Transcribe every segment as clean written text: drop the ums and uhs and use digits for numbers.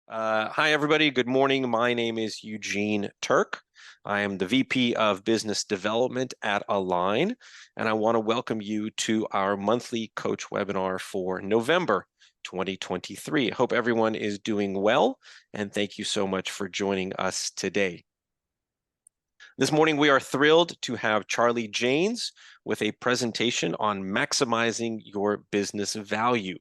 Hi, everybody. Good morning. My name is Eugene Turk. I am the VP of Business Development at Align, and I want to welcome you to our monthly coach webinar for November 2023. I hope everyone is doing well, and thank you so much for joining us today. This morning, we are thrilled to have Charlie Janes with a presentation on maximizing your business value.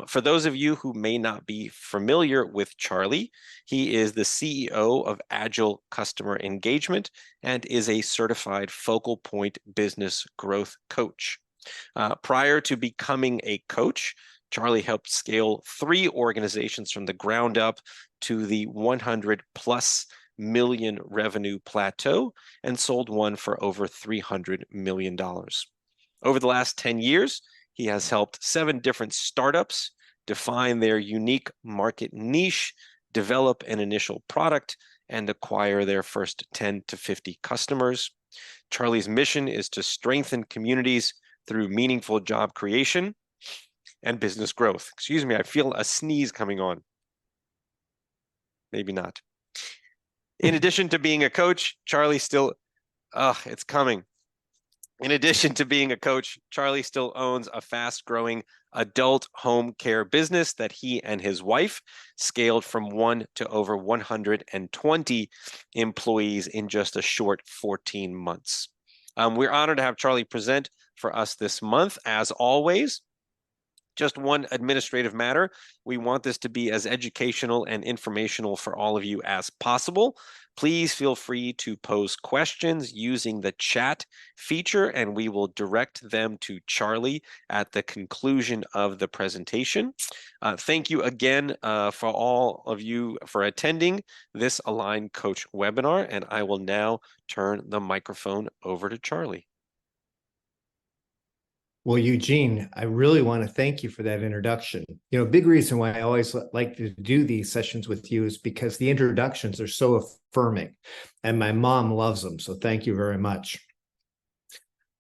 For those of you who may not be familiar with Charlie, he is the CEO of Agile Customer Engagement and is a certified focal point business growth coach. Prior to becoming a coach, Charlie helped scale 3 organizations from the ground up to the 100 plus million revenue plateau and sold one for over $300 million. Over the last 10 years, he has helped 7 different startups define their unique market niche, develop an initial product, and acquire their first 10 to 50 customers. Charlie's mission is to strengthen communities through meaningful job creation and business growth. Excuse me, I feel a sneeze coming on. Maybe not. In addition to being a coach, Charlie still, it's coming. In addition to being a coach, Charlie still owns a fast-growing adult home care business that he and his wife scaled from 1 to over 120 employees in just a short 14 months. We're honored to have Charlie present for us this month. As always, just one administrative matter. We want this to be as educational and informational for all of you as possible. Please feel free to pose questions using the chat feature, and we will direct them to Charlie at the conclusion of the presentation. Thank you again for all of you for attending this Align Coach webinar, and I will now turn the microphone over to Charlie. Well, Eugene, I really want to thank you for that introduction. You know, a big reason why I always like to do these sessions with you is because the introductions are so affirming, and my mom loves them. So thank you very much.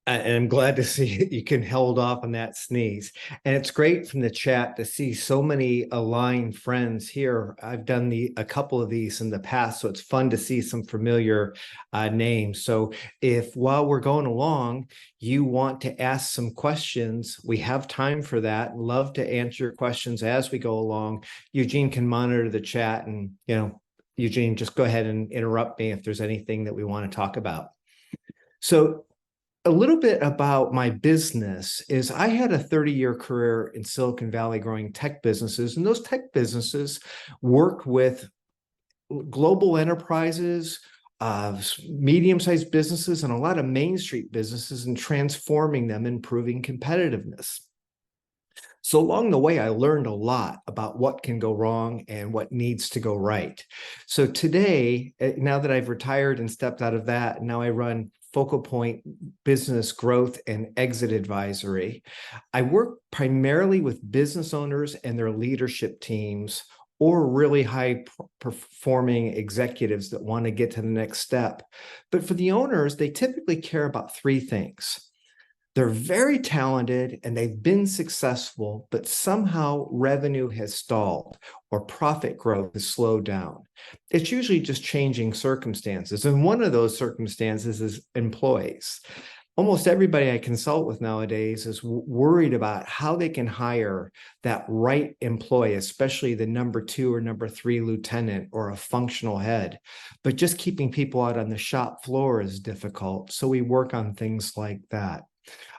And I'm glad to see you can hold off on that sneeze. And it's great from the chat to see so many aligned friends here. I've done a couple of these in the past, so it's fun to see some familiar names. So if while we're going along, you want to ask some questions, we have time for that. Love to answer your questions as we go along. Eugene can monitor the chat, and Eugene, just go ahead and interrupt me if there's anything that we want to talk about. So a little bit about my business is I had a 30-year career in Silicon Valley growing tech businesses, and those tech businesses worked with global enterprises, medium-sized businesses, and a lot of Main Street businesses, and transforming them, improving competitiveness. So along the way, I learned a lot about what can go wrong and what needs to go right. So today, now that I've retired and stepped out of that, now I run Focal Point Business Growth and Exit Advisory. I work primarily with business owners and their leadership teams, or really high performing executives that want to get to the next step. But for the owners, they typically care about 3 things. They're very talented and they've been successful, but somehow revenue has stalled or profit growth has slowed down. It's usually just changing circumstances. And one of those circumstances is employees. Almost everybody I consult with nowadays is worried about how they can hire that right employee, especially the number 2 or number 3 lieutenant or a functional head. But just keeping people out on the shop floor is difficult. So we work on things like that.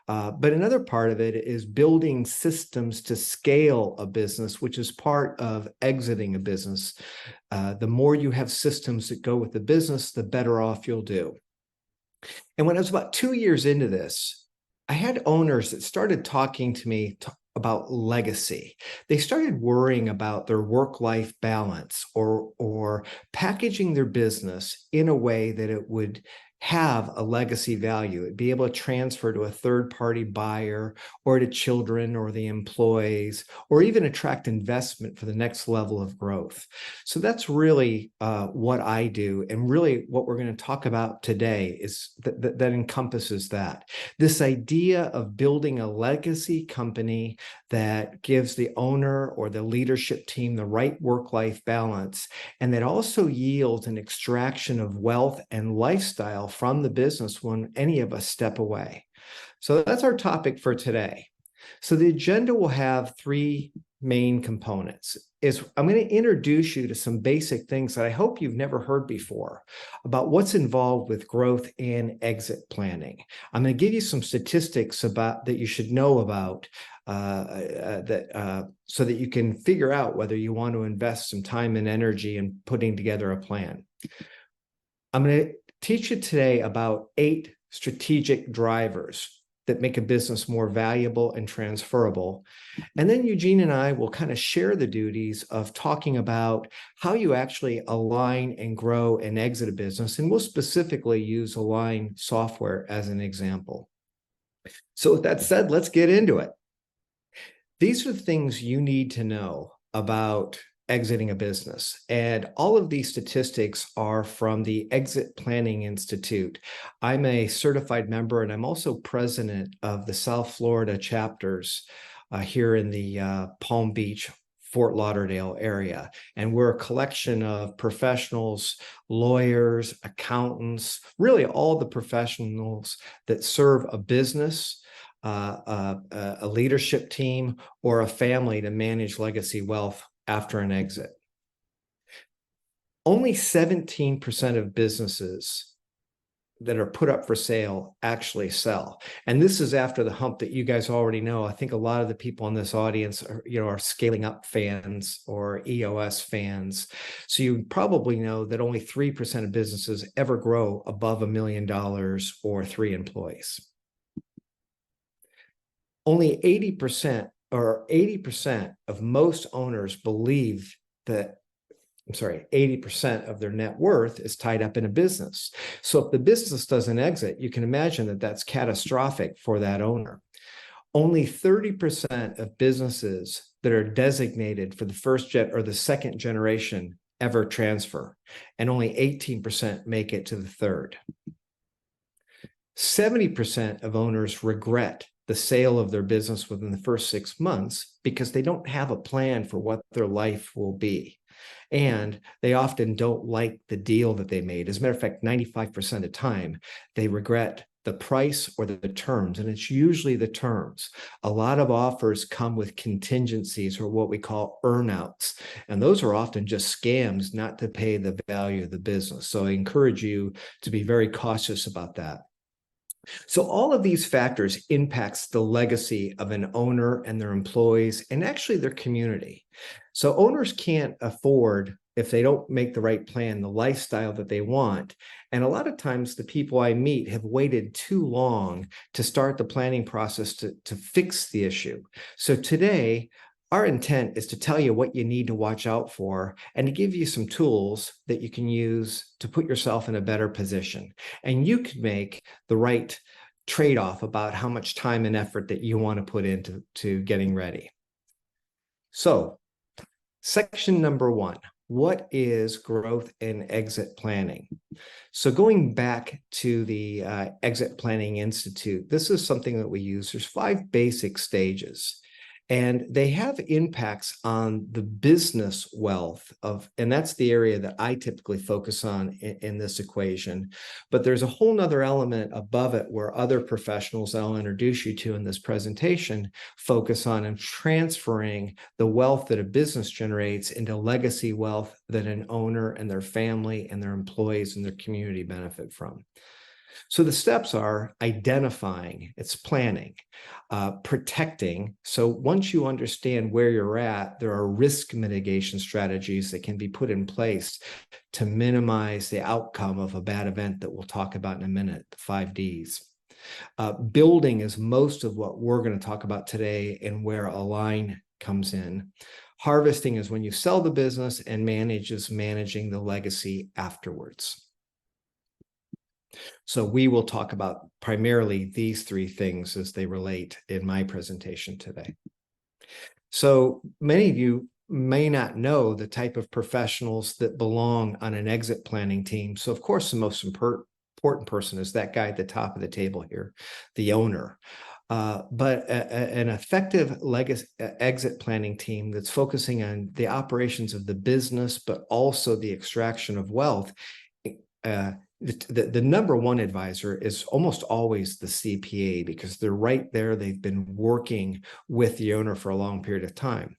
But another part of it is building systems to scale a business, which is part of exiting a business. The more you have systems that go with the business, the better off you'll do. And when I was about 2 years into this, I had owners that started talking to me about legacy. They started worrying about their work-life balance or packaging their business in a way that it would have a legacy value, be able to transfer to a third-party buyer or to children or the employees, or even attract investment for the next level of growth. So that's really what I do. And really what we're going to talk about today is that encompasses that. This idea of building a legacy company that gives the owner or the leadership team the right work-life balance, and that also yields an extraction of wealth and lifestyle from the business when any of us step away. So that's our topic for today. So the agenda will have three main components. I'm going to introduce you to some basic things that I hope you've never heard before about what's involved with growth and exit planning. I'm going to give you some statistics about that you should know about so that you can figure out whether you want to invest some time and energy in putting together a plan. I'm going to teach you today about 8 strategic drivers that make a business more valuable and transferable. And then Eugene and I will kind of share the duties of talking about how you actually align and grow and exit a business. And we'll specifically use Align software as an example. So with that said, let's get into it. These are the things you need to know about exiting a business. And all of these statistics are from the Exit Planning Institute. I'm a certified member, and I'm also president of the South Florida chapters here in the Palm Beach, Fort Lauderdale area. And we're a collection of professionals, lawyers, accountants, really all the professionals that serve a business, a leadership team, or a family to manage legacy wealth after an exit. Only 17% of businesses that are put up for sale actually sell. And this is after the hump that you guys already know. I think a lot of the people in this audience are scaling up fans or EOS fans. So you probably know that only 3% of businesses ever grow above $1 million or 3 employees. Only 80% of most owners believe that 80% of their net worth is tied up in a business. So if the business doesn't exit, you can imagine that that's catastrophic for that owner. Only 30% of businesses that are designated for the first or the second generation ever transfer, and only 18% make it to the third. 70% of owners regret the sale of their business within the first 6 months because they don't have a plan for what their life will be. And they often don't like the deal that they made. As a matter of fact, 95% of the time, they regret the price or the terms, and it's usually the terms. A lot of offers come with contingencies or what we call earnouts, and those are often just scams not to pay the value of the business. So I encourage you to be very cautious about that. So all of these factors impacts the legacy of an owner and their employees and actually their community. So owners can't afford, if they don't make the right plan, the lifestyle that they want. And a lot of times the people I meet have waited too long to start the planning process to fix the issue. So today, our intent is to tell you what you need to watch out for and to give you some tools that you can use to put yourself in a better position. And you can make the right trade-off about how much time and effort that you want to put into getting ready. So, section number 1, what is growth and exit planning? So going back to the Exit Planning Institute, this is something that we use. There's 5 basic stages. And they have impacts on the business wealth and that's the area that I typically focus on in this equation. But there's a whole nother element above it where other professionals I'll introduce you to in this presentation focus on and transferring the wealth that a business generates into legacy wealth that an owner and their family and their employees and their community benefit from. So the steps are identifying, it's planning, protecting. So once you understand where you're at, there are risk mitigation strategies that can be put in place to minimize the outcome of a bad event that we'll talk about in a minute, the 5 Ds. Building is most of what we're going to talk about today and where Align comes in. Harvesting is when you sell the business, and manage is managing the legacy afterwards. So we will talk about primarily these three things as they relate in my presentation today. So many of you may not know the type of professionals that belong on an exit planning team. So of course, the most important person is that guy at the top of the table here, the owner. But an effective exit planning team that's focusing on the operations of the business, but also the extraction of wealth, uh, the number one advisor is almost always the CPA, because they're right there. They've been working with the owner for a long period of time.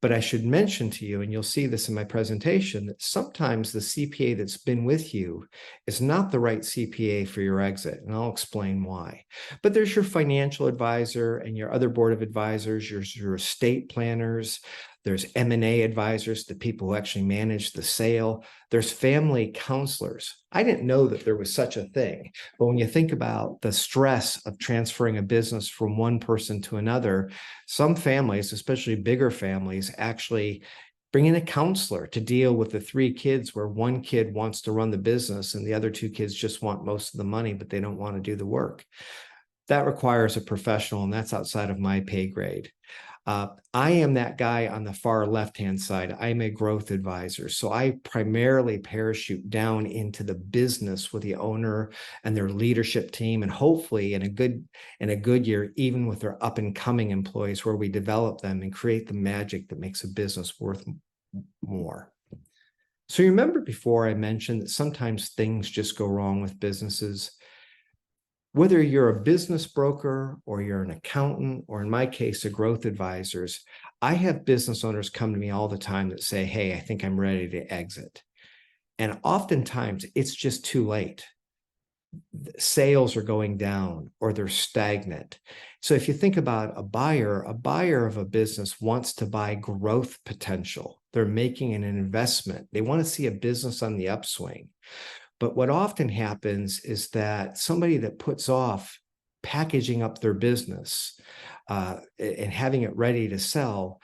But I should mention to you, and you'll see this in my presentation, that sometimes the CPA that's been with you is not the right CPA for your exit, and I'll explain why. But there's your financial advisor and your other board of advisors, your estate planners, there's M&A advisors, the people who actually manage the sale. There's family counselors. I didn't know that there was such a thing. But when you think about the stress of transferring a business from one person to another, some families, especially bigger families, actually bring in a counselor to deal with the three kids, where one kid wants to run the business and the other two kids just want most of the money, but they don't want to do the work. That requires a professional, and that's outside of my pay grade. I am that guy on the far left-hand side. I'm a growth advisor. So I primarily parachute down into the business with the owner and their leadership team, and hopefully in a good year, even with their up and coming employees, where we develop them and create the magic that makes a business worth more. So you remember before I mentioned that sometimes things just go wrong with businesses. Whether you're a business broker or you're an accountant, or in my case, a growth advisors, I have business owners come to me all the time that say, hey, I think I'm ready to exit. And oftentimes it's just too late. Sales are going down or they're stagnant. So if you think about a buyer of a business wants to buy growth potential. They're making an investment. They want to see a business on the upswing. But what often happens is that somebody that puts off packaging up their business and having it ready to sell,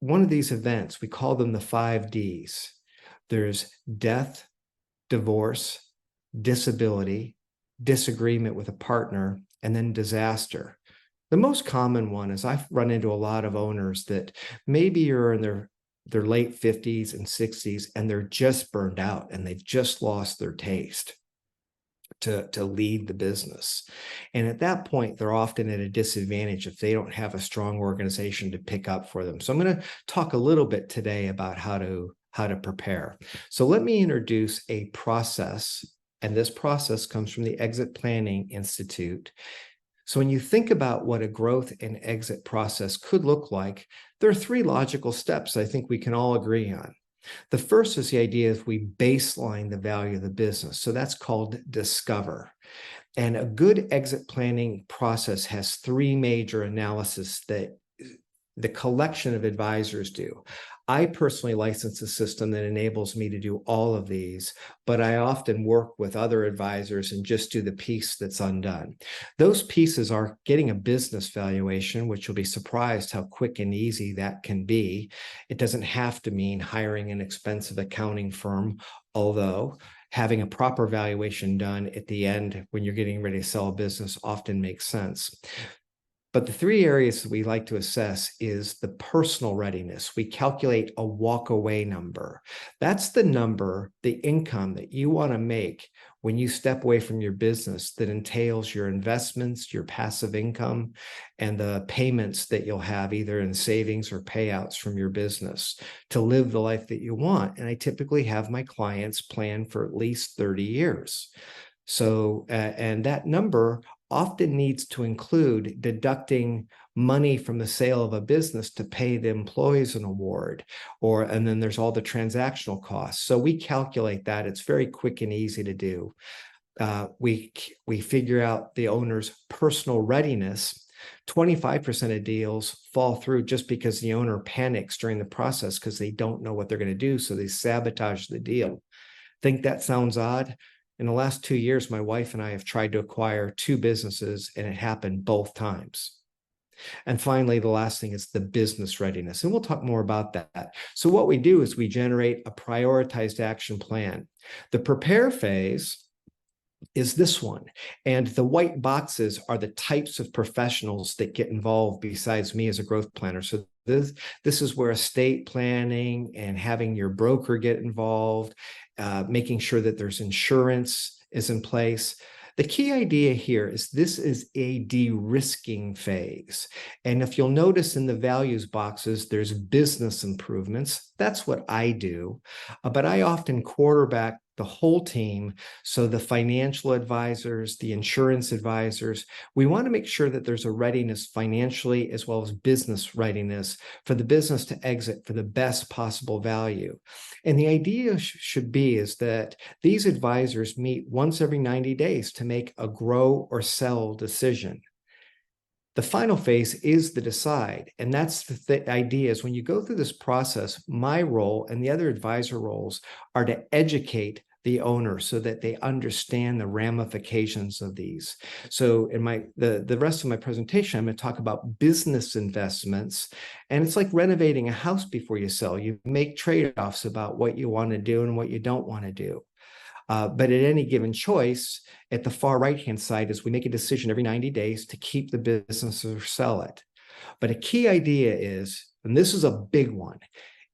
one of these events, we call them the 5 Ds. There's death, divorce, disability, disagreement with a partner, and then disaster. The most common one is I've run into a lot of owners that maybe are in their late 50s and 60s, and they're just burned out and they've just lost their taste to lead the business. And at that point, they're often at a disadvantage if they don't have a strong organization to pick up for them. So I'm going to talk a little bit today about how to prepare. So let me introduce a process, and this process comes from the Exit Planning Institute. So when you think about what a growth and exit process could look like, there are 3 logical steps I think we can all agree on. The first is the idea is we baseline the value of the business. So that's called discover. And a good exit planning process has 3 major analyses that the collection of advisors do. I personally license a system that enables me to do all of these, but I often work with other advisors and just do the piece that's undone. Those pieces are getting a business valuation, which you'll be surprised how quick and easy that can be. It doesn't have to mean hiring an expensive accounting firm, although having a proper valuation done at the end when you're getting ready to sell a business often makes sense. But the 3 areas that we like to assess is the personal readiness. We calculate a walk away number. That's the number, the income that you want to make when you step away from your business, that entails your investments, your passive income, and the payments that you'll have either in savings or payouts from your business to live the life that you want. And I typically have my clients plan for at least 30 years. So, and that number often needs to include deducting money from the sale of a business to pay the employees an award, and then there's all the transactional costs. So we calculate that. It's very quick and easy to do. We figure out the owner's personal readiness. 25% of deals fall through just because the owner panics during the process because they don't know what they're going to do. So they sabotage the deal. Think that sounds odd? In the last 2 years, my wife and I have tried to acquire 2 businesses, and it happened both times. And finally, the last thing is the business readiness. And we'll talk more about that. So what we do is we generate a prioritized action plan. The prepare phase is this one. And the white boxes are the types of professionals that get involved besides me as a growth planner. So this is where estate planning and having your broker get involved, making sure that there's insurance is in place. The key idea here is this is a de-risking phase. And if you'll notice in the values boxes, there's business improvements. That's what I do. But I often quarterback the whole team. So the financial advisors, the insurance advisors, we want to make sure that there's a readiness financially as well as business readiness for the business to exit for the best possible value. And the idea should be is that these advisors meet once every 90 days to make a grow or sell decision. The final phase is the decide. And that's the idea is when you go through this process, my role and the other advisor roles are to educate the owner so that they understand the ramifications of these. So in the rest of my presentation, I'm going to talk about business investments. And it's like renovating a house before you sell. You make trade-offs about what you want to do and what you don't want to do. But at any given choice, at the far right-hand side is we make a decision every 90 days to keep the business or sell it. But a key idea is, and this is a big one,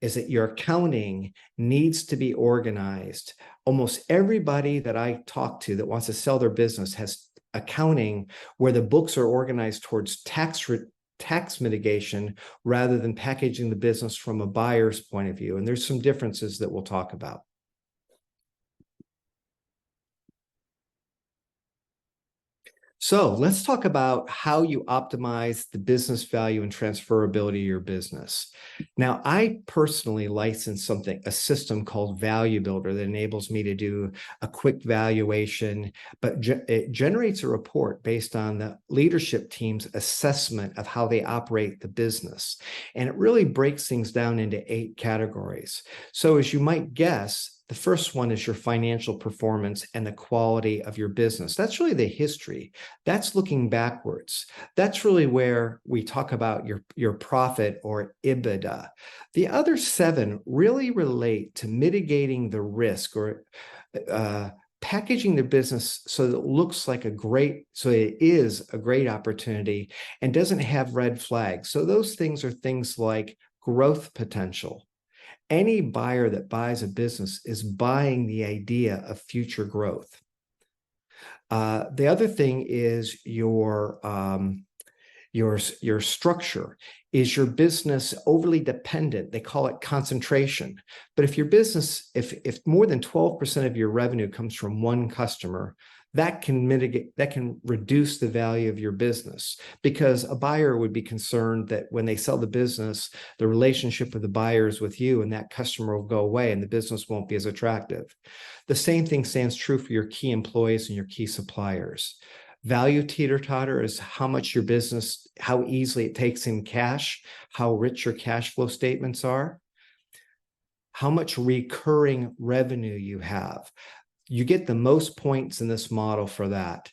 is that your accounting needs to be organized. Almost everybody that I talk to that wants to sell their business has accounting where the books are organized towards tax mitigation rather than packaging the business from a buyer's point of view. And there's some differences that we'll talk about. So let's talk about how you optimize the business value and transferability of your business. Now, I personally license a system called Value Builder that enables me to do a quick valuation, but it generates a report based on the leadership team's assessment of how they operate the business. And it really breaks things down into 8 categories. So as you might guess, the first one is your financial performance and the quality of your business. That's really the history. That's looking backwards. That's really where we talk about your profit or EBITDA. The other 7 really relate to mitigating the risk or packaging the business so that it looks like so it is a great opportunity and doesn't have red flags. So those things are things like growth potential. Any buyer that buys a business is buying the idea of future growth. The other thing is your structure. Is your business overly dependent? They call it concentration. But if your business, if more than 12% of your revenue comes from one customer, that can reduce the value of your business, because a buyer would be concerned that when they sell the business, the relationship with the buyer is with you and that customer will go away and the business won't be as attractive. The same thing stands true for your key employees and your key suppliers. Value teeter-totter is how much your business, how easily it takes in cash, how rich your cash flow statements are, how much recurring revenue you have. You get the most points in this model for that.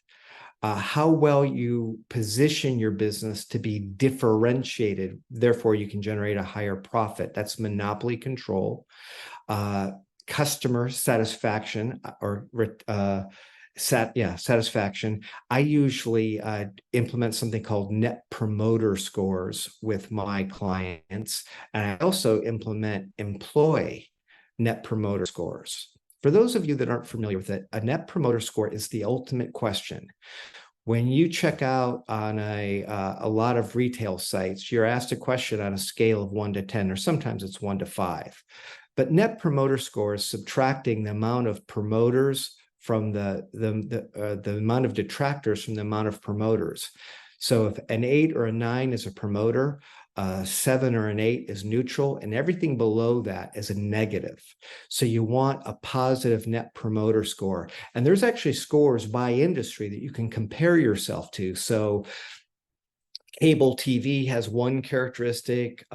How well you position your business to be differentiated, therefore you can generate a higher profit. That's monopoly control. Customer satisfaction satisfaction. I usually implement something called net promoter scores with my clients, and I also implement employee net promoter scores. For those of you that aren't familiar with it, a net promoter score is the ultimate question. When you check out on a lot of retail sites, you're asked a question on a scale of 1 to 10, or sometimes it's 1 to 5. But net promoter score is subtracting the amount of promoters from the amount of detractors from the amount of promoters. So if an 8 or a 9 is a promoter, 7 or an 8 is neutral, and everything below that is a negative. So you want a positive net promoter score. And there's actually scores by industry that you can compare yourself to. So Cable TV has one characteristic.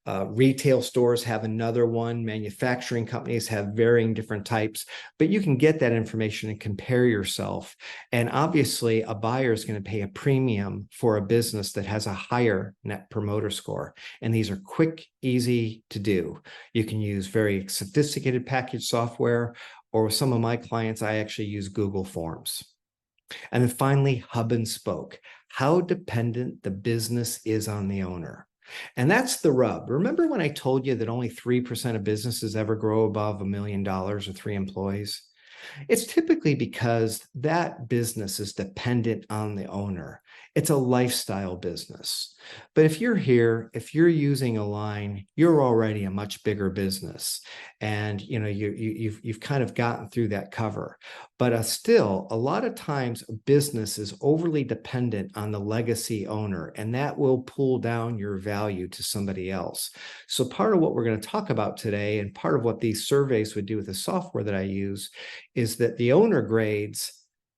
Retail stores have another one. Manufacturing companies have varying different types, but you can get that information and compare yourself. And obviously, a buyer is going to pay a premium for a business that has a higher net promoter score. And these are quick, easy to do. You can use very sophisticated package software, or with some of my clients, I actually use Google Forms. And then finally, hub and spoke, how dependent the business is on the owner. And that's the rub. Remember when I told you that only 3% of businesses ever grow above $1 million or 3 employees? It's typically because that business is dependent on the owner. It's a lifestyle business. But if you're here, if you're using Align, you're already a much bigger business, and you've kind of gotten through that cover. But still, a lot of times, a business is overly dependent on the legacy owner, and that will pull down your value to somebody else. So part of what we're going to talk about today, and part of what these surveys would do with the software that I use, is that the owner grades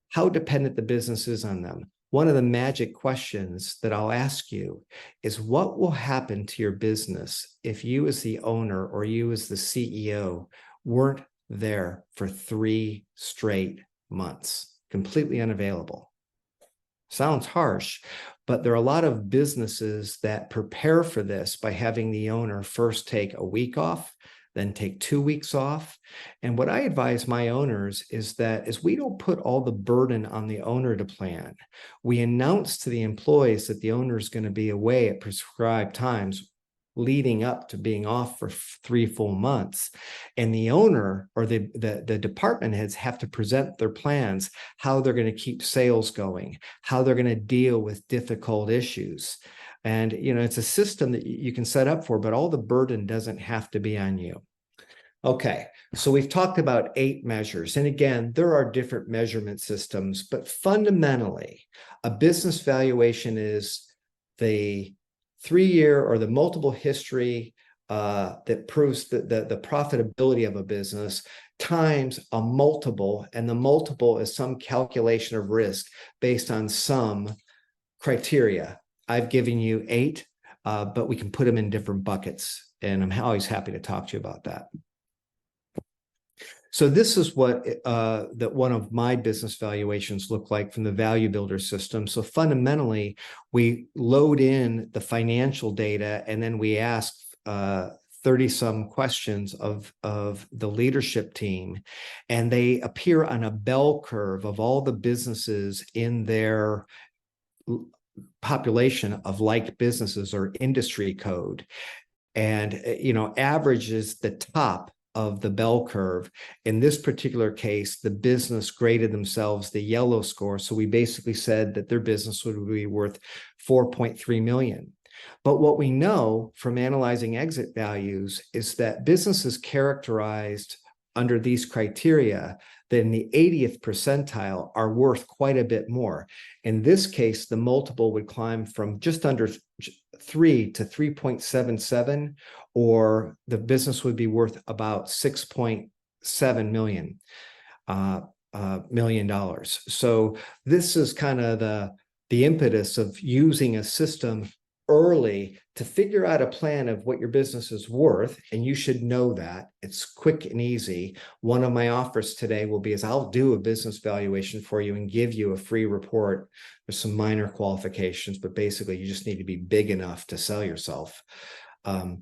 how dependent the business is on them. One of the magic questions that I'll ask you is, what will happen to your business if you as the owner or you as the CEO weren't there for 3 straight months, completely unavailable? Sounds harsh, but there are a lot of businesses that prepare for this by having the owner first take a week off, then take 2 weeks off. And what I advise my owners is that is we don't put all the burden on the owner to plan. We announce to the employees that the owner is going to be away at prescribed times leading up to being off for 3 full months. And the owner or the department heads have to present their plans, how they're going to keep sales going, how they're going to deal with difficult issues. And, it's a system that you can set up for, but all the burden doesn't have to be on you. Okay, so we've talked about 8 measures. And again, there are different measurement systems, but fundamentally, a business valuation is the 3-year or the multiple history that proves the profitability of a business times a multiple, and the multiple is some calculation of risk based on some criteria. I've given you 8, but we can put them in different buckets, and I'm always happy to talk to you about that. So this is what that one of my business valuations look like from the Value Builder system. So fundamentally, we load in the financial data, and then we ask 30-some questions of the leadership team, and they appear on a bell curve of all the businesses in their population of like businesses or industry code. And, average is the top of the bell curve. In this particular case, the business graded themselves the yellow score. So we basically said that their business would be worth 4.3 million. But what we know from analyzing exit values is that businesses characterized under these criteria that in the 80th percentile are worth quite a bit more. In this case, the multiple would climb from just under 3 to 3.77, or the business would be worth about $6.7 million. So this is kind of the impetus of using a system early to figure out a plan of what your business is worth. And you should know that it's quick and easy. One of my offers today will be I'll do a business valuation for you and give you a free report. There's some minor qualifications, but basically you just need to be big enough to sell yourself. So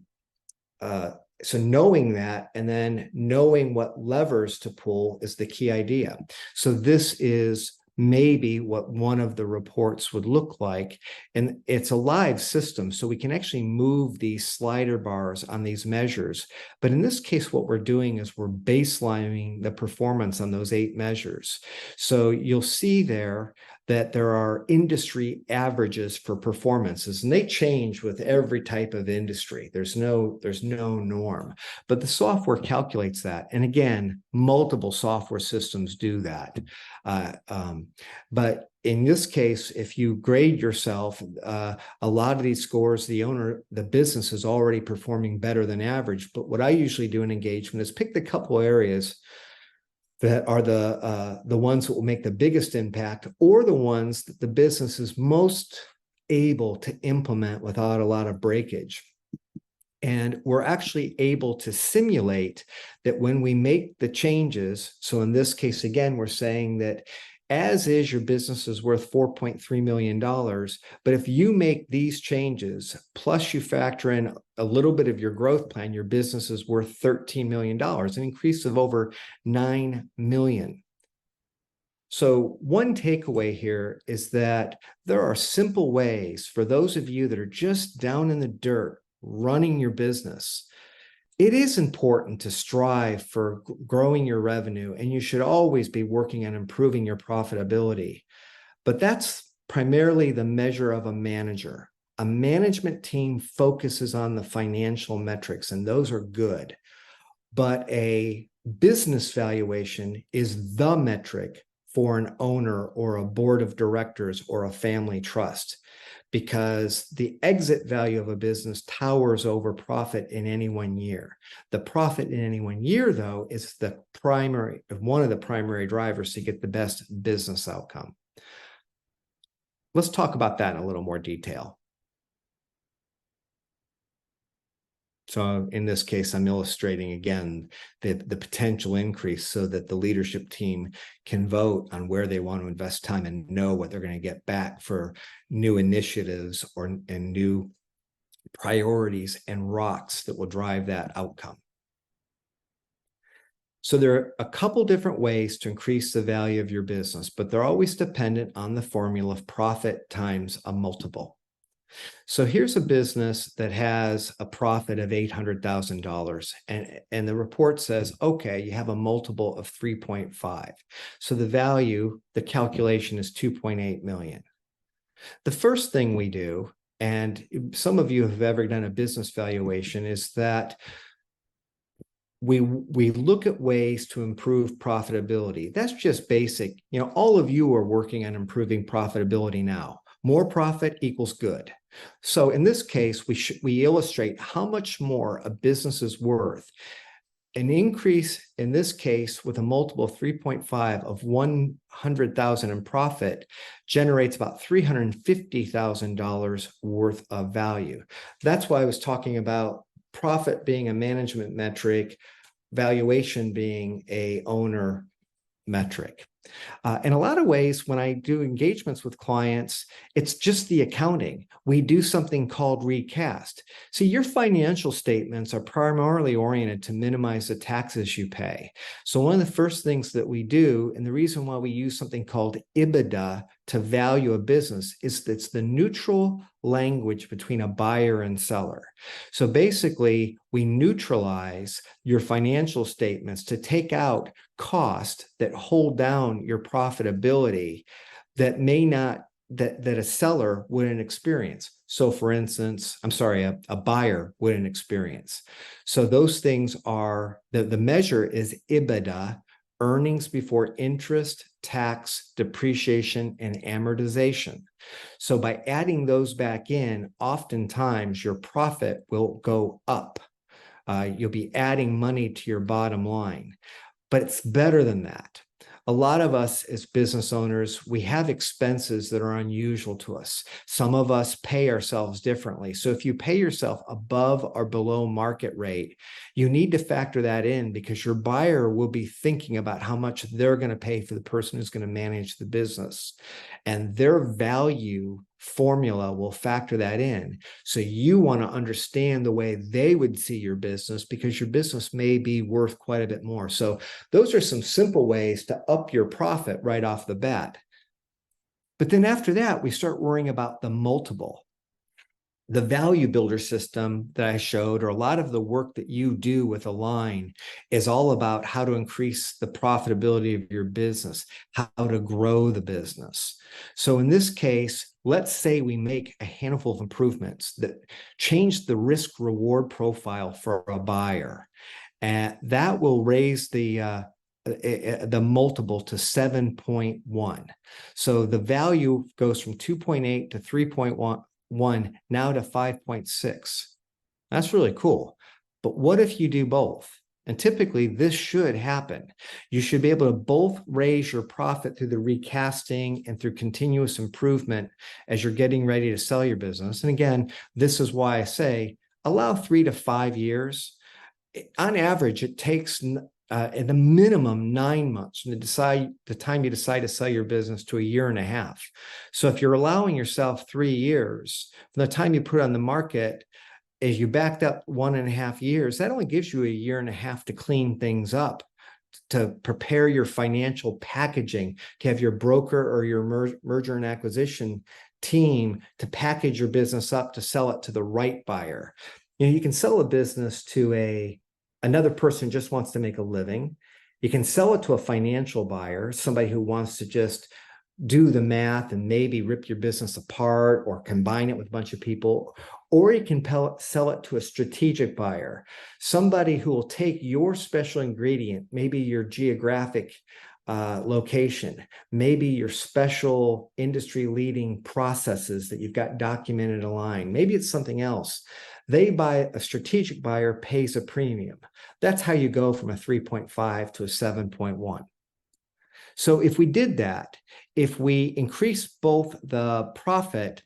knowing that, and then knowing what levers to pull, is the key idea. So this is maybe what one of the reports would look like. And it's a live system, so we can actually move these slider bars on these measures. But in this case, what we're doing is we're baselining the performance on those 8 measures. So you'll see there that there are industry averages for performances, and they change with every type of industry. There's no norm, but the software calculates that. And again, multiple software systems do that. But in this case, if you grade yourself, a lot of these scores, the business is already performing better than average. But what I usually do in engagement is pick the couple areas that are the ones that will make the biggest impact, or the ones that the business is most able to implement without a lot of breakage. And we're actually able to simulate that when we make the changes. So in this case, again, we're saying that as is, your business is worth $4.3 million. But if you make these changes, plus you factor in a little bit of your growth plan, your business is worth $13 million, an increase of over 9 million. So one takeaway here is that there are simple ways for those of you that are just down in the dirt running your business. It is important to strive for growing your revenue, and you should always be working on improving your profitability. But that's primarily the measure of a manager. A management team focuses on the financial metrics, and those are good. But a business valuation is the metric for an owner or a board of directors or a family trust, because the exit value of a business towers over profit in any one year. The profit in any one year, though, is one of the primary drivers to get the best business outcome. Let's talk about that in a little more detail. So in this case, I'm illustrating again the potential increase so that the leadership team can vote on where they want to invest time and know what they're going to get back for new initiatives and new priorities and rocks that will drive that outcome. So there are a couple different ways to increase the value of your business, but they're always dependent on the formula of profit times a multiple. So here's a business that has a profit of $800,000, and the report says, okay, you have a multiple of 3.5. So the calculation is 2.8 million. The first thing we do, and some of you have ever done a business valuation, is that we look at ways to improve profitability. That's just basic. All of you are working on improving profitability now. More profit equals good. So in this case, we illustrate how much more a business is worth. An increase in this case with a multiple of 3.5 of 100,000 in profit generates about $350,000 worth of value. That's why I was talking about profit being a management metric, valuation being a owner metric. In a lot of ways, when I do engagements with clients, it's just the accounting. We do something called recast. See, your financial statements are primarily oriented to minimize the taxes you pay. So one of the first things that we do, and the reason why we use something called EBITDA to value a business, is that it's the neutral language between a buyer and seller. So basically, we neutralize your financial statements to take out costs that hold down your profitability that a seller wouldn't experience. So for instance, a buyer wouldn't experience. So those things are, the measure is EBITDA, earnings before interest, tax, depreciation, and amortization. So by adding those back in, oftentimes your profit will go up. You'll be adding money to your bottom line. But it's better than that. A lot of us as business owners, we have expenses that are unusual to us. Some of us pay ourselves differently. So if you pay yourself above or below market rate, you need to factor that in, because your buyer will be thinking about how much they're going to pay for the person who's going to manage the business. And their value formula will factor that in. So you want to understand the way they would see your business, because your business may be worth quite a bit more. So those are some simple ways to up your profit right off the bat. But then after that, we start worrying about the multiple. The value builder system that I showed, or a lot of the work that you do with Align, is all about how to increase the profitability of your business, how to grow the business. So in this case, let's say we make a handful of improvements that change the risk reward profile for a buyer, and that will raise the multiple to 7.1. So the value goes from 2.8 to 3.1, now to 5.6. That's really cool. But what if you do both? And typically, this should happen. You should be able to both raise your profit through the recasting and through continuous improvement as you're getting ready to sell your business. And again, this is why I say allow 3 to 5 years. On average, it takes at a minimum 9 months from the time you decide to sell your business to a year and a half. So if you're allowing yourself 3 years from the time you put it on the market, as you backed up 1.5 years, that only gives you a year and a half to clean things up, to prepare your financial packaging, to have your broker or your merger and acquisition team to package your business up to sell it to the right buyer. You can sell a business to another person who just wants to make a living. You can sell it to a financial buyer, somebody who wants to just do the math and maybe rip your business apart or combine it with a bunch of people. Or you can sell it to a strategic buyer, somebody who will take your special ingredient, maybe your geographic location, maybe your special industry leading processes that you've got documented aligned. Maybe it's something else. A strategic buyer pays a premium. That's how you go from a 3.5 to a 7.1. So if we did that, if we increase both the profit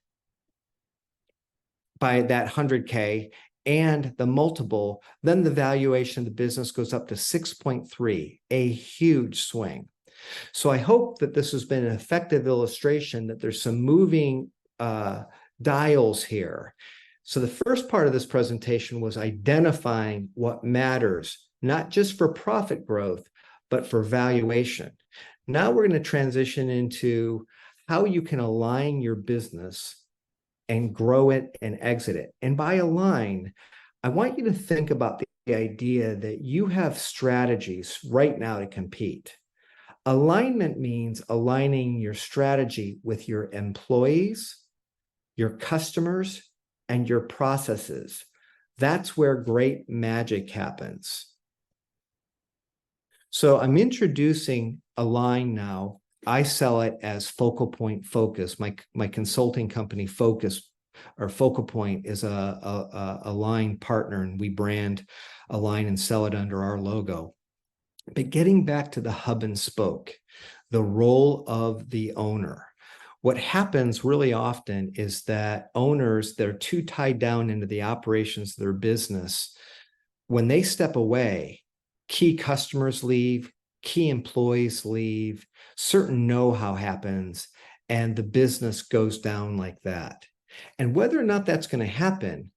by that 100K and the multiple, then the valuation of the business goes up to 6.3, a huge swing. So I hope that this has been an effective illustration that there's some moving dials here. So the first part of this presentation was identifying what matters, not just for profit growth, but for valuation. Now we're going to transition into how you can align your business and grow it and exit it. And by align, I want you to think about the idea that you have strategies right now to compete. Alignment means aligning your strategy with your employees, your customers, and your processes. That's where great magic happens. So I'm introducing Align now. I sell it as Focal Point Focus. My consulting company Focus or Focal Point is a Align partner, and we brand Align and sell it under our logo. But getting back to the hub and spoke, the role of the owner. What happens really often is that owners, they're too tied down into the operations of their business. When they step away, key customers leave, key employees leave, certain know-how happens, and the business goes down like that. And whether or not that's going to happen,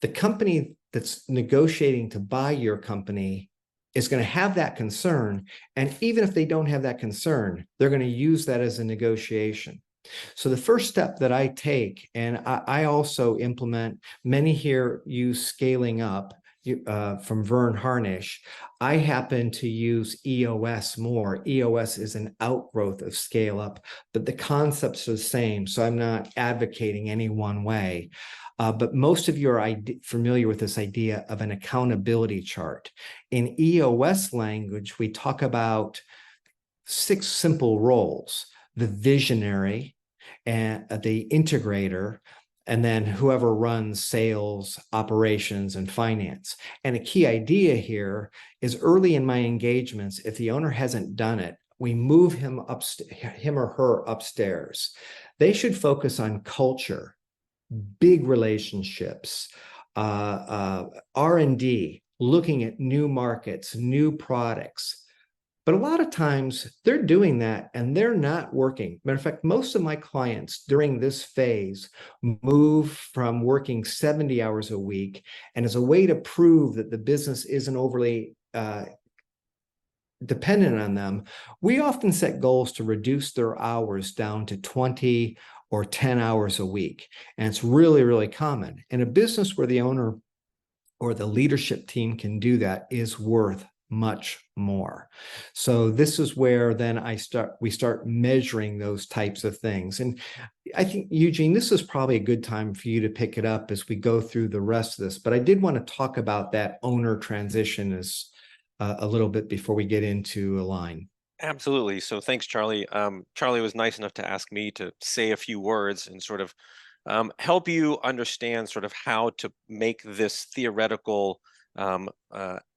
the company that's negotiating to buy your company is going to have that concern. And even if they don't have that concern, they're going to use that as a negotiation. So the first step that I take, and I also implement, many here use scaling up from Vern Harnish. I happen to use EOS more. EOS is an outgrowth of scale up, but the concepts are the same. So I'm not advocating any one way. But most of you are familiar with this idea of an accountability chart. In EOS language, we talk about 6 simple roles: the visionary, and the integrator, and then whoever runs sales, operations, and finance. And a key idea here is early in my engagements, if the owner hasn't done it, we move him or her upstairs. They should focus on culture, big relationships, R&D, looking at new markets, new products. But a lot of times they're doing that and they're not working. Matter of fact, most of my clients during this phase move from working 70 hours a week, and as a way to prove that the business isn't overly dependent on them, we often set goals to reduce their hours down to 20 or 10 hours a week. And it's really, really common. And a business where the owner or the leadership team can do that is worth much more. So this is where then we start measuring those types of things. And I think, Eugene, this is probably a good time for you to pick it up as we go through the rest of this. But I did want to talk about that owner transition as a little bit before we get into Align. Absolutely. So thanks, Charlie. Charlie was nice enough to ask me to say a few words and sort of help you understand sort of how to make this theoretical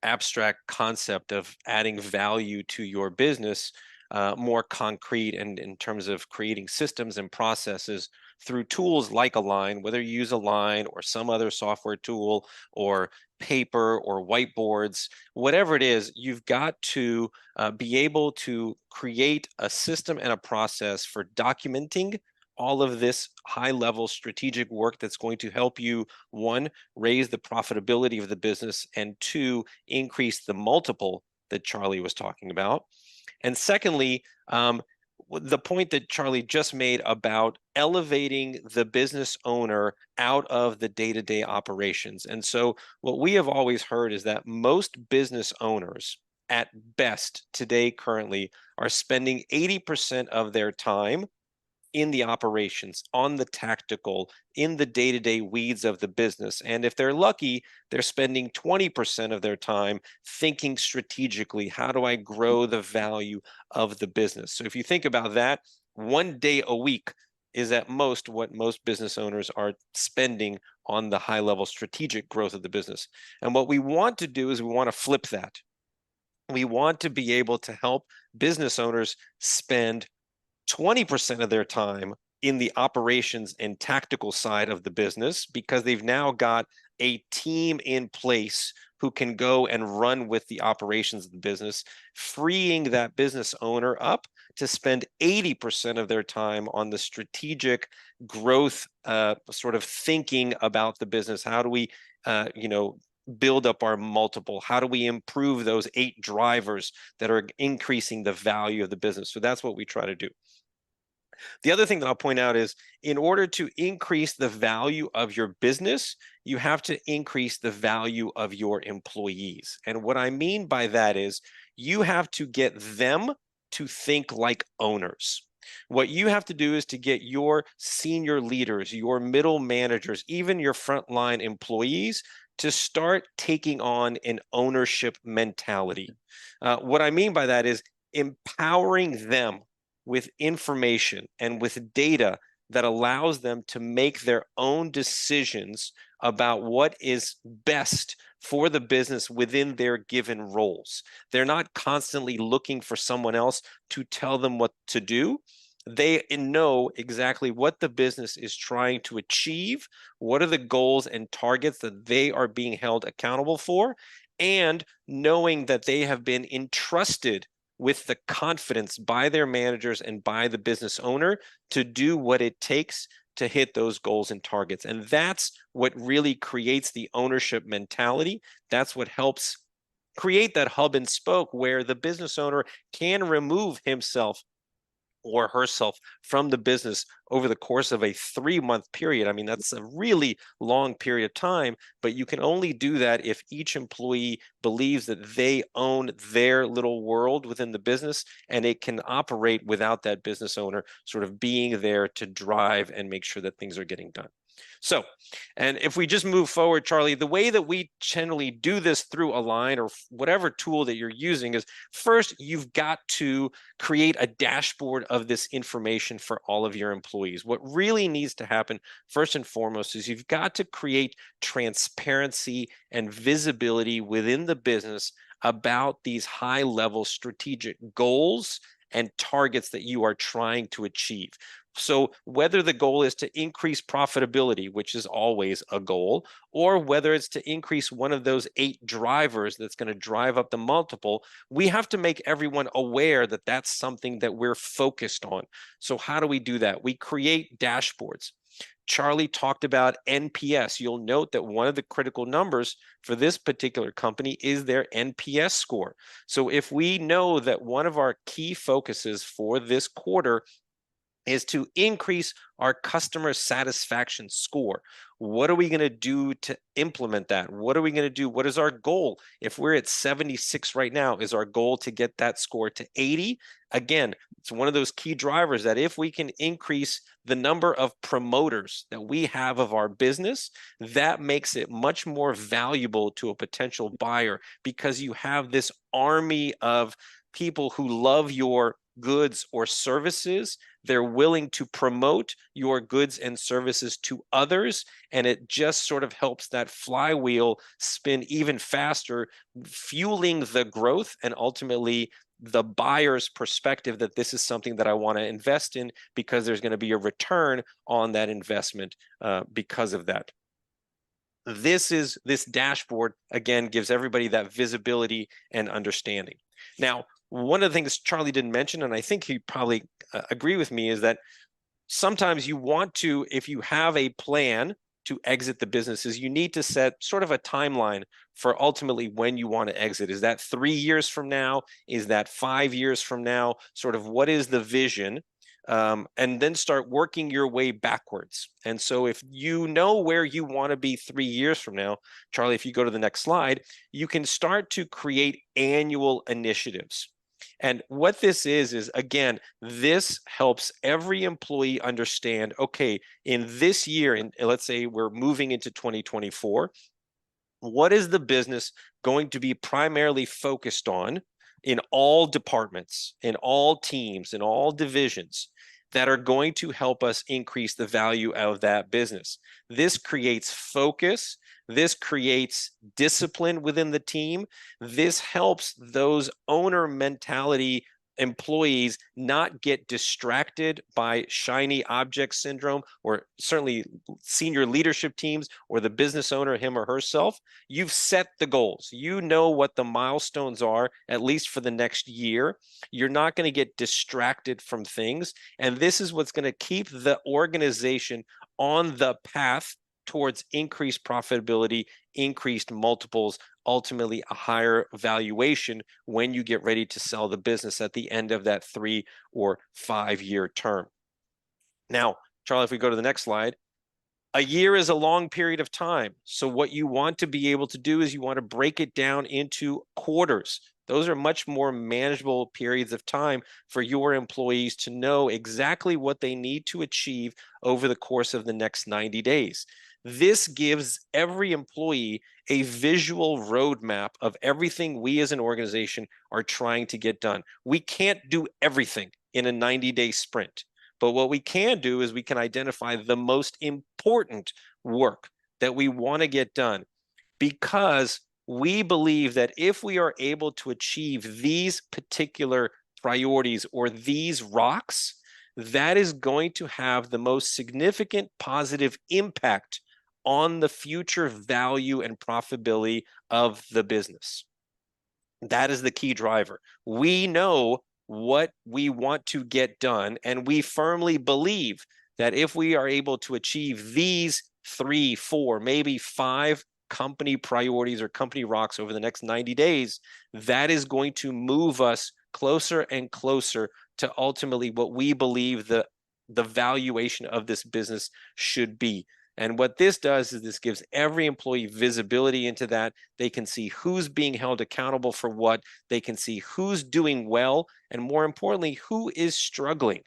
abstract concept of adding value to your business more concrete, and in terms of creating systems and processes through tools like Align, whether you use Align or some other software tool or paper or whiteboards, whatever it is, you've got to be able to create a system and a process for documenting all of this high level strategic work that's going to help you, one, raise the profitability of the business, and two, increase the multiple that Charlie was talking about. And secondly, the point that Charlie just made about elevating the business owner out of the day-to-day operations. And so what we have always heard is that most business owners at best today currently are spending 80% of their time in the operations, on the tactical, in the day-to-day weeds of the business. And if they're lucky, they're spending 20% of their time thinking strategically, how do I grow the value of the business? So if you think about that, 1 day a week is at most what most business owners are spending on the high-level strategic growth of the business. And what we want to do is we want to flip that. We want to be able to help business owners spend 20% of their time in the operations and tactical side of the business, because they've now got a team in place who can go and run with the operations of the business, freeing that business owner up to spend 80% of their time on the strategic growth, sort of thinking about the business. How do we, build up our multiple? How do we improve those 8 drivers that are increasing the value of the business? So that's what we try to do. The other thing that I'll point out is, in order to increase the value of your business, you have to increase the value of your employees. And what I mean by that is, you have to get them to think like owners. What you have to do is to get your senior leaders, your middle managers, even your frontline employees to start taking on an ownership mentality. What I mean by that is empowering them with information and with data that allows them to make their own decisions about what is best for the business within their given roles. They're not constantly looking for someone else to tell them what to do. They know exactly what the business is trying to achieve, what are the goals and targets that they are being held accountable for, and knowing that they have been entrusted with the confidence by their managers and by the business owner to do what it takes to hit those goals and targets. And that's what really creates the ownership mentality. That's what helps create that hub and spoke where the business owner can remove himself or herself from the business over the course of a 3-month period. I mean, that's a really long period of time, but you can only do that if each employee believes that they own their little world within the business, and it can operate without that business owner sort of being there to drive and make sure that things are getting done. So, and if we just move forward, Charlie, the way that we generally do this through Align or whatever tool that you're using is, first, you've got to create a dashboard of this information for all of your employees. What really needs to happen, first and foremost, is you've got to create transparency and visibility within the business about these high-level strategic goals and targets that you are trying to achieve. So whether the goal is to increase profitability, which is always a goal, or whether it's to increase one of those 8 drivers that's going to drive up the multiple, we have to make everyone aware that that's something that we're focused on. So how do we do that? We create dashboards. Charlie talked about NPS. You'll note that one of the critical numbers for this particular company is their NPS score. So if we know that one of our key focuses for this quarter is to increase our customer satisfaction score, what are we going to do to implement that? What are we going to do? What is our goal? If we're at 76 right now, is our goal to get that score to 80? Again, it's one of those key drivers that if we can increase the number of promoters that we have of our business, that makes it much more valuable to a potential buyer, because you have this army of people who love your goods or services, they're willing to promote your goods and services to others. And it just sort of helps that flywheel spin even faster, fueling the growth and ultimately the buyer's perspective that this is something that I want to invest in because there's going to be a return on that investment because of that. This dashboard, again, gives everybody that visibility and understanding. Now, one of the things Charlie didn't mention, and I think he probably agree with me, is that sometimes you want to, if you have a plan to exit the businesses, you need to set sort of a timeline for ultimately when you want to exit. Is that 3 years from now? Is that 5 years from now? Sort of what is the vision? And then start working your way backwards. And so if you know where you want to be 3 years from now, Charlie, if you go to the next slide, you can start to create annual initiatives. And what this is again, this helps every employee understand, okay, in this year, and let's say we're moving into 2024, what is the business going to be primarily focused on in all departments, in all teams, in all divisions that are going to help us increase the value of that business? This creates focus. This creates discipline within the team. This helps those owner mentality employees not get distracted by shiny object syndrome, or certainly senior leadership teams or the business owner, him or herself. You've set the goals. You know what the milestones are, at least for the next year. You're not going to get distracted from things. And this is what's going to keep the organization on the path towards increased profitability, increased multiples, ultimately a higher valuation when you get ready to sell the business at the end of that 3 or 5 year term. Now, Charlie, if we go to the next slide, a year is a long period of time. So what you want to be able to do is you want to break it down into quarters. Those are much more manageable periods of time for your employees to know exactly what they need to achieve over the course of the next 90 days. This gives every employee a visual roadmap of everything we as an organization are trying to get done. We can't do everything in a 90-day sprint. But what we can do is we can identify the most important work that we want to get done, because we believe that if we are able to achieve these particular priorities or these rocks, that is going to have the most significant positive impact on the future value and profitability of the business. That is the key driver. We know what we want to get done, and we firmly believe that if we are able to achieve these 3, 4, maybe 5 company priorities or company rocks over the next 90 days, that is going to move us closer and closer to ultimately what we believe the valuation of this business should be. And what this does is this gives every employee visibility into that. They can see who's being held accountable for what. They can see who's doing well, and more importantly, who is struggling.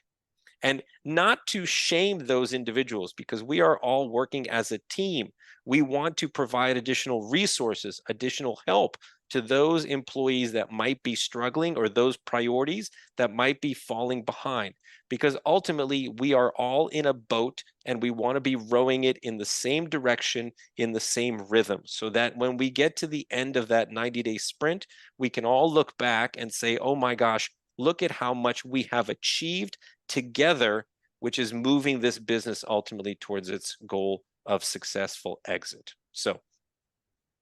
And not to shame those individuals, because we are all working as a team. We want to provide additional resources, additional help to those employees that might be struggling, or those priorities that might be falling behind. Because ultimately, we are all in a boat and we want to be rowing it in the same direction, in the same rhythm, so that when we get to the end of that 90-day sprint, we can all look back and say, oh my gosh, look at how much we have achieved together, which is moving this business ultimately towards its goal of successful exit. So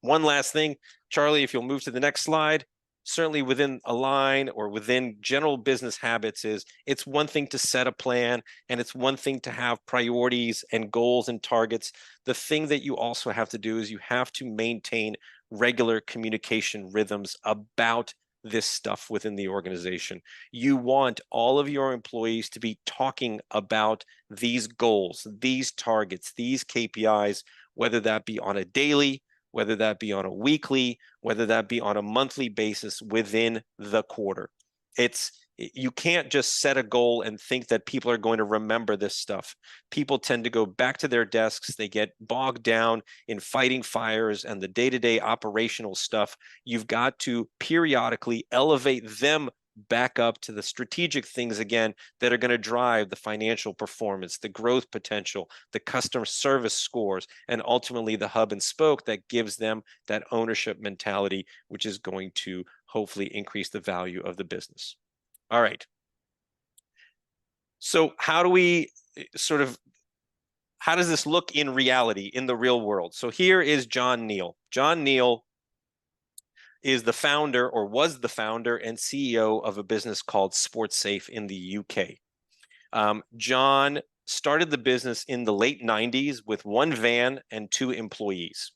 one last thing, Charlie, if you'll move to the next slide, certainly within Align or within general business habits, is it's one thing to set a plan, and it's one thing to have priorities and goals and targets. The thing that you also have to do is you have to maintain regular communication rhythms about this stuff within the organization. You want all of your employees to be talking about these goals, these targets, these KPIs, whether that be on a daily, whether that be on a weekly, whether that be on a monthly basis within the quarter. You can't just set a goal and think that people are going to remember this stuff. People tend to go back to their desks. They get bogged down in fighting fires and the day-to-day operational stuff. You've got to periodically elevate them back up to the strategic things again that are going to drive the financial performance, the growth potential, the customer service scores, and ultimately the hub and spoke that gives them that ownership mentality, which is going to hopefully increase the value of the business. All right. So how do we how does this look in reality, in the real world? So here is John Neal. John Neal is the founder, or was the founder and CEO of a business called SportsSafe in the UK. John started the business in the late 90s with one van and two employees.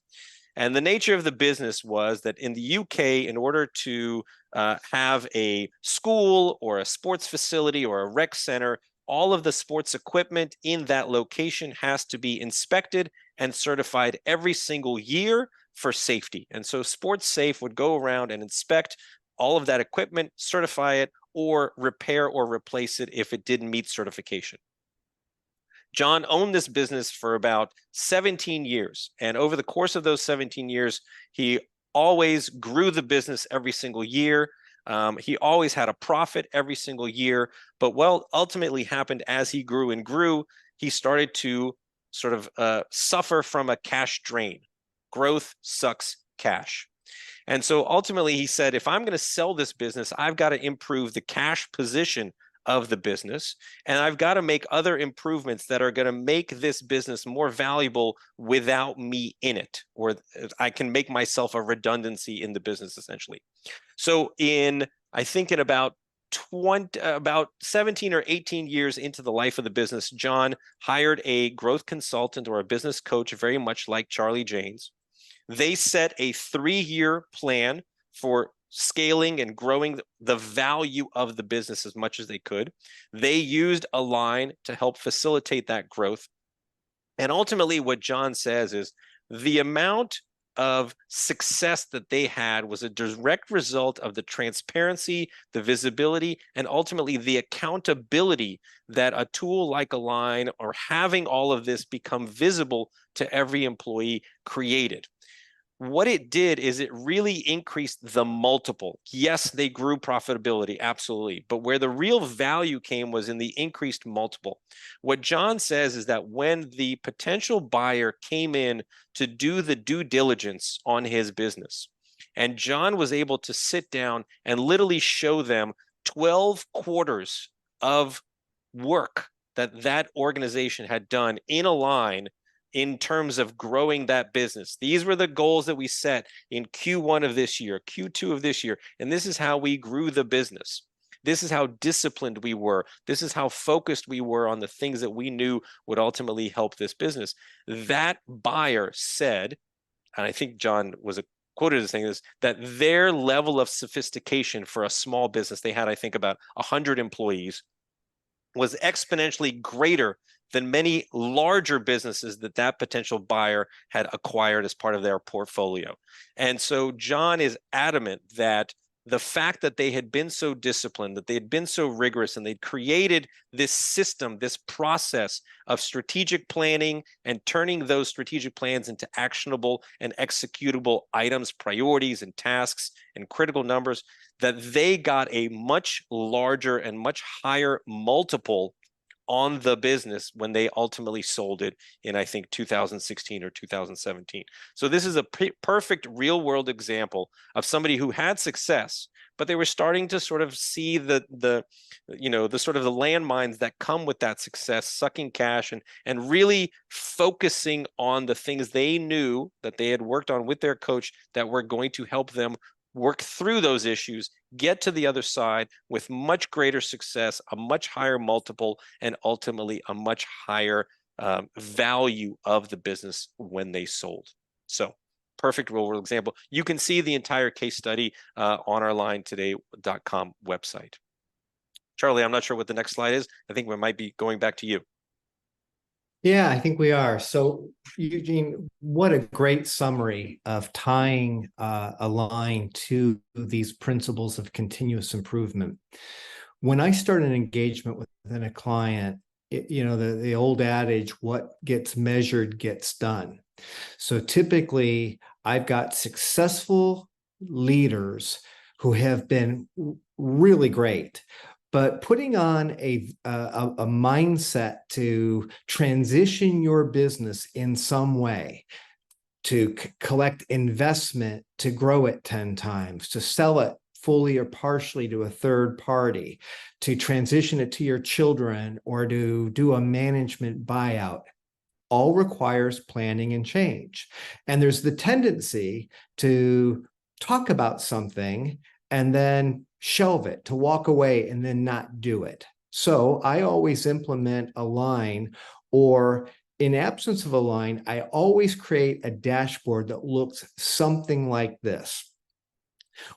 And the nature of the business was that in the UK, in order to have a school or a sports facility or a rec center, all of the sports equipment in that location has to be inspected and certified every single year for safety. And so SportsSafe would go around and inspect all of that equipment, certify it, or repair or replace it if it didn't meet certification. John owned this business for about 17 years. And over the course of those 17 years, he always grew the business every single year. He always had a profit every single year. But what ultimately happened as he grew and grew, he started to sort of suffer from a cash drain. Growth sucks cash. And so ultimately he said, if I'm going to sell this business, I've got to improve the cash position of the business. And I've got to make other improvements that are going to make this business more valuable without me in it, or I can make myself a redundancy in the business essentially. So I think in about 17 or 18 years into the life of the business, John hired a growth consultant or a business coach, very much like Charlie Janes. They set a 3-year plan for scaling and growing the value of the business as much as they could. They used Align to help facilitate that growth. And ultimately, what John says is the amount of success that they had was a direct result of the transparency, the visibility, and ultimately the accountability that a tool like Align or having all of this become visible to every employee created. What it did is it really increased the multiple. Yes, they grew profitability, absolutely. But where the real value came was in the increased multiple. What John says is that when the potential buyer came in to do the due diligence on his business, and John was able to sit down and literally show them 12 quarters of work that that organization had done in Align in terms of growing that business. These were the goals that we set in Q1 of this year, Q2 of this year, and this is how we grew the business. This is how disciplined we were. This is how focused we were on the things that we knew would ultimately help this business. That buyer said, and I think John was quoted as saying this, that their level of sophistication for a small business, they had, I think, about 100 employees, was exponentially greater than many larger businesses that potential buyer had acquired as part of their portfolio. And so John is adamant that the fact that they had been so disciplined, that they had been so rigorous, and they'd created this system, this process of strategic planning and turning those strategic plans into actionable and executable items, priorities, and tasks, and critical numbers, that they got a much larger and much higher multiple on the business when they ultimately sold it in, I think, 2016 or 2017. So this is a perfect real world example of somebody who had success, but they were starting to sort of see the sort of the landmines that come with that success, sucking cash and really focusing on the things they knew that they had worked on with their coach that were going to help them work through those issues, get to the other side with much greater success, a much higher multiple, and ultimately a much higher value of the business when they sold. So perfect real world example. You can see the entire case study on our linetoday.com website. Charlie, I'm not sure what the next slide is. I think we might be going back to you. Yeah, I think we are. So, Eugene, what a great summary of tying Align to these principles of continuous improvement. When I start an engagement within a client, the old adage, what gets measured gets done. So typically, I've got successful leaders who have been really great. But putting on a mindset to transition your business in some way, to collect investment, to grow it 10 times, to sell it fully or partially to a third party, to transition it to your children, or to do a management buyout, all requires planning and change. And there's the tendency to talk about something and then shelve it, to walk away and then not do it. So I always implement a line, or in absence of a line, I always create a dashboard that looks something like this.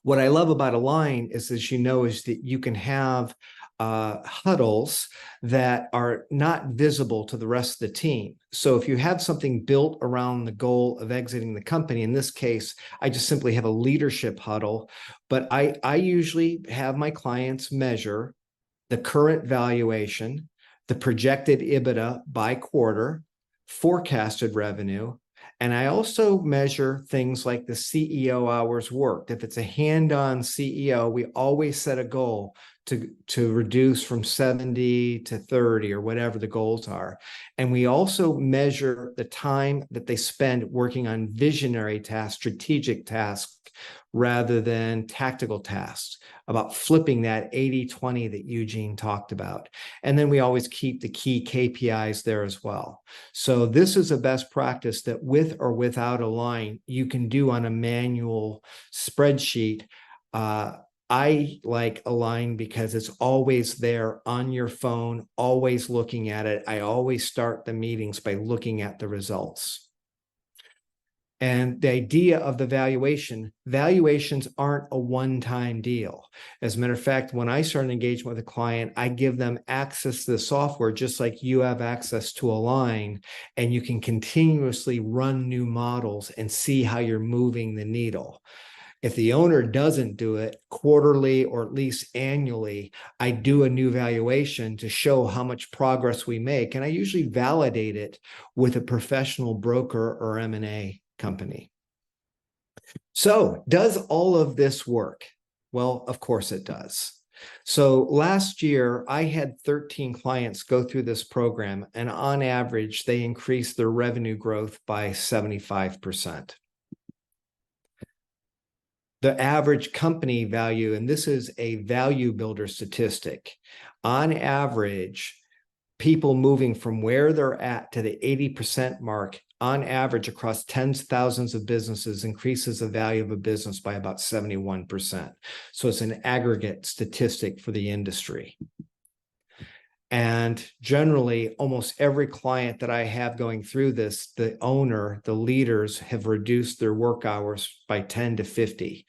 What I love about Align is, as you know, is that you can have huddles that are not visible to the rest of the team. So if you have something built around the goal of exiting the company, in this case, I just simply have a leadership huddle, but I usually have my clients measure the current valuation, the projected EBITDA by quarter, forecasted revenue, and I also measure things like the CEO hours worked. If it's a hand-on CEO, we always set a goal to reduce from 70 to 30 or whatever the goals are. And we also measure the time that they spend working on visionary tasks, strategic tasks, rather than tactical tasks, about flipping that 80-20 that Eugene talked about. And then we always keep the key KPIs there as well. So this is a best practice that with or without Align, you can do on a manual spreadsheet. I like Align because it's always there on your phone, always looking at it. I always start the meetings by looking at the results. And the idea of the valuations aren't a one-time deal. As a matter of fact, when I start an engagement with a client, I give them access to the software, just like you have access to Align, and you can continuously run new models and see how you're moving the needle. If the owner doesn't do it quarterly or at least annually, I do a new valuation to show how much progress we make. And I usually validate it with a professional broker or M&A company. So does all of this work? Well, of course it does. So last year, I had 13 clients go through this program, and on average, they increased their revenue growth by 75%. The average company value, and this is a value builder statistic, on average, people moving from where they're at to the 80% mark, on average across tens of thousands of businesses, increases the value of a business by about 71%. So it's an aggregate statistic for the industry. And generally, almost every client that I have going through this, the owner, the leaders have reduced their work hours by 10 to 50.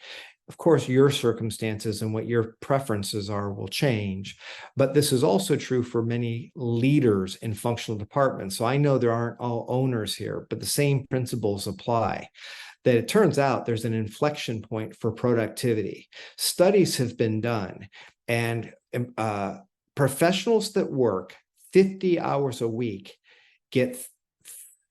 Of course, your circumstances and what your preferences are will change, but this is also true for many leaders in functional departments. So I know there aren't all owners here, but the same principles apply. That it turns out there's an inflection point for productivity. Studies have been done, and professionals that work 50 hours a week get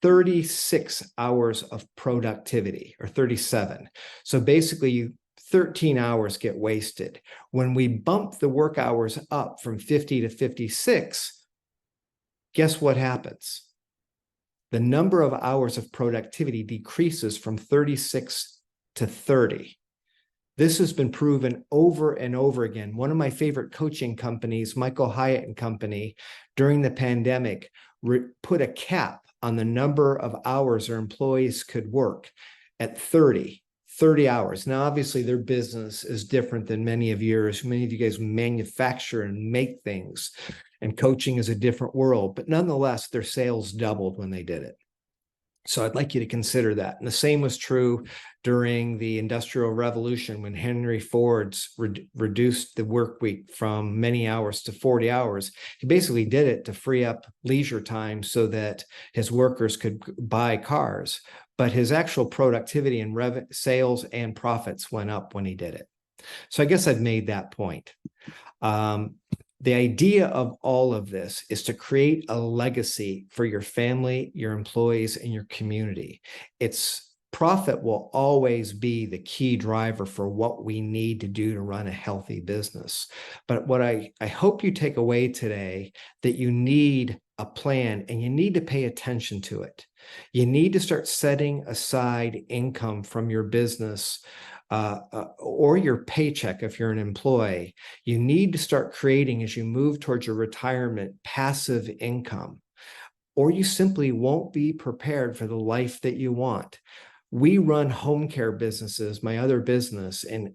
36 hours of productivity, or 37. So basically, 13 hours get wasted. When we bump the work hours up from 50 to 56, guess what happens? The number of hours of productivity decreases from 36 to 30. This has been proven over and over again. One of my favorite coaching companies, Michael Hyatt and Company, during the pandemic, put a cap on the number of hours their employees could work at 30 hours. Now, obviously, their business is different than many of yours. Many of you guys manufacture and make things, and coaching is a different world. But nonetheless, their sales doubled when they did it. So I'd like you to consider that. And the same was true during the Industrial Revolution, when Henry Ford's reduced the work week from many hours to 40 hours. He basically did it to free up leisure time so that his workers could buy cars. But his actual productivity and sales and profits went up when he did it. So I guess I've made that point. The idea of all of this is to create a legacy for your family, your employees, and your community. It's Profit will always be the key driver for what we need to do to run a healthy business. But what I hope you take away today, that you need a plan and you need to pay attention to it. You need to start setting aside income from your business or your paycheck if you're an employee. You need to start creating, as you move towards your retirement, passive income, or you simply won't be prepared for the life that you want. We run home care businesses, my other business, and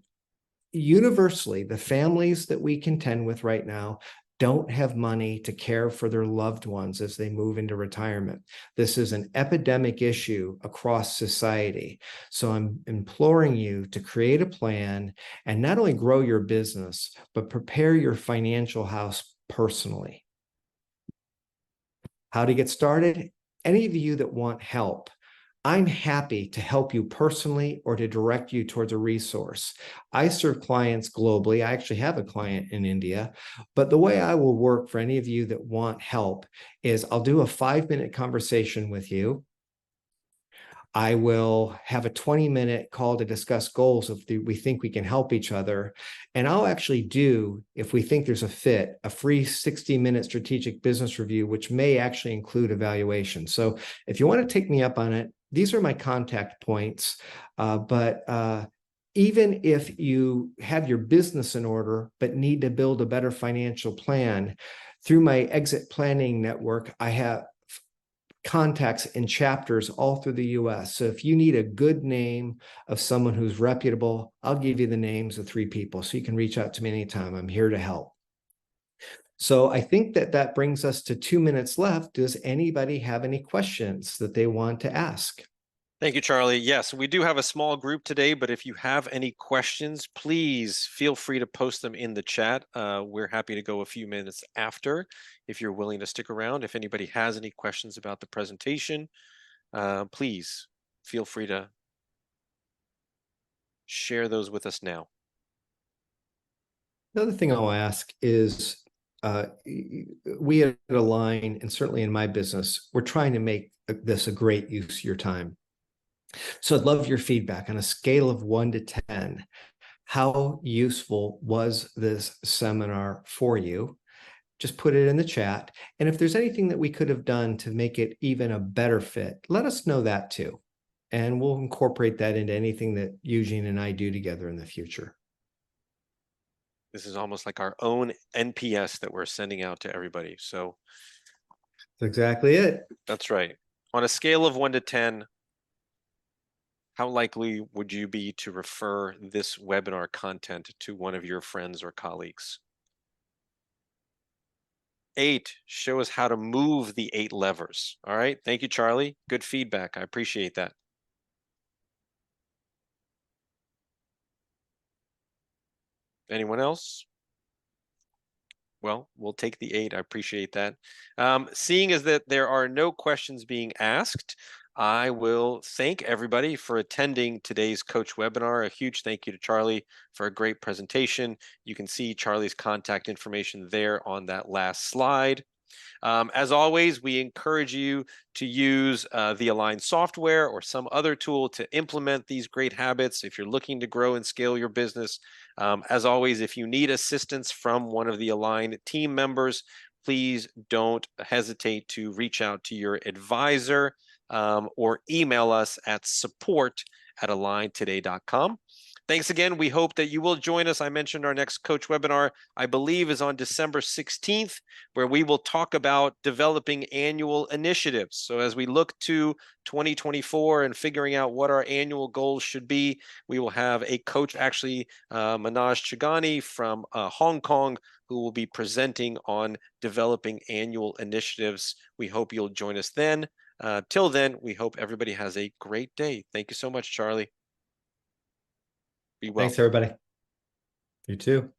universally, the families that we contend with right now don't have money to care for their loved ones as they move into retirement. This is an epidemic issue across society. So I'm imploring you to create a plan and not only grow your business, but prepare your financial house personally. How to get started? Any of you that want help, I'm happy to help you personally or to direct you towards a resource. I serve clients globally. I actually have a client in India, but the way I will work for any of you that want help is I'll do a 5-minute conversation with you. I will have a 20-minute call to discuss goals if we think we can help each other. And I'll actually do, if we think there's a fit, a free 60-minute strategic business review, which may actually include evaluation. So if you want to take me up on it, these are my contact points. But even if you have your business in order, but need to build a better financial plan, through my exit planning network, I have contacts in chapters all through the US. So if you need a good name of someone who's reputable, I'll give you the names of 3 people. So you can reach out to me anytime. I'm here to help. So I think that brings us to 2 minutes left. Does anybody have any questions that they want to ask? Thank you, Charlie. Yes, we do have a small group today, but if you have any questions, please feel free to post them in the chat. We're happy to go a few minutes after if you're willing to stick around. If anybody has any questions about the presentation, please feel free to share those with us now. Another thing I'll ask is, we at Align, and certainly in my business, we're trying to make this a great use of your time. So I'd love your feedback on a scale of 1 to 10. How useful was this seminar for you? Just put it in the chat. And if there's anything that we could have done to make it even a better fit, let us know that too. And we'll incorporate that into anything that Eugene and I do together in the future. This is almost like our own NPS that we're sending out to everybody. So That's exactly it. that's right. On a scale of 1 to 10, how likely would you be to refer this webinar content to one of your friends or colleagues? 8, show us how to move the 8 levers. All right. Thank you, Charlie. Good feedback. I appreciate that. Anyone else? Well, we'll take the 8. I appreciate that. Seeing as that there are no questions being asked, I will thank everybody for attending today's coach webinar. A huge thank you to Charlie for a great presentation. You can see Charlie's contact information there on that last slide. As always, we encourage you to use the Align software or some other tool to implement these great habits if you're looking to grow and scale your business. As always, if you need assistance from one of the Align team members, please don't hesitate to reach out to your advisor or email us at support@aligntoday.com. Thanks again. We hope that you will join us. I mentioned our next coach webinar, I believe, is on December 16th, where we will talk about developing annual initiatives. So as we look to 2024 and figuring out what our annual goals should be, we will have a coach, actually Manoj Chugani from Hong Kong, who will be presenting on developing annual initiatives. We hope you'll join us then. Till then, we hope everybody has a great day. Thank you so much, Charlie. Be well. Thanks, everybody. You too.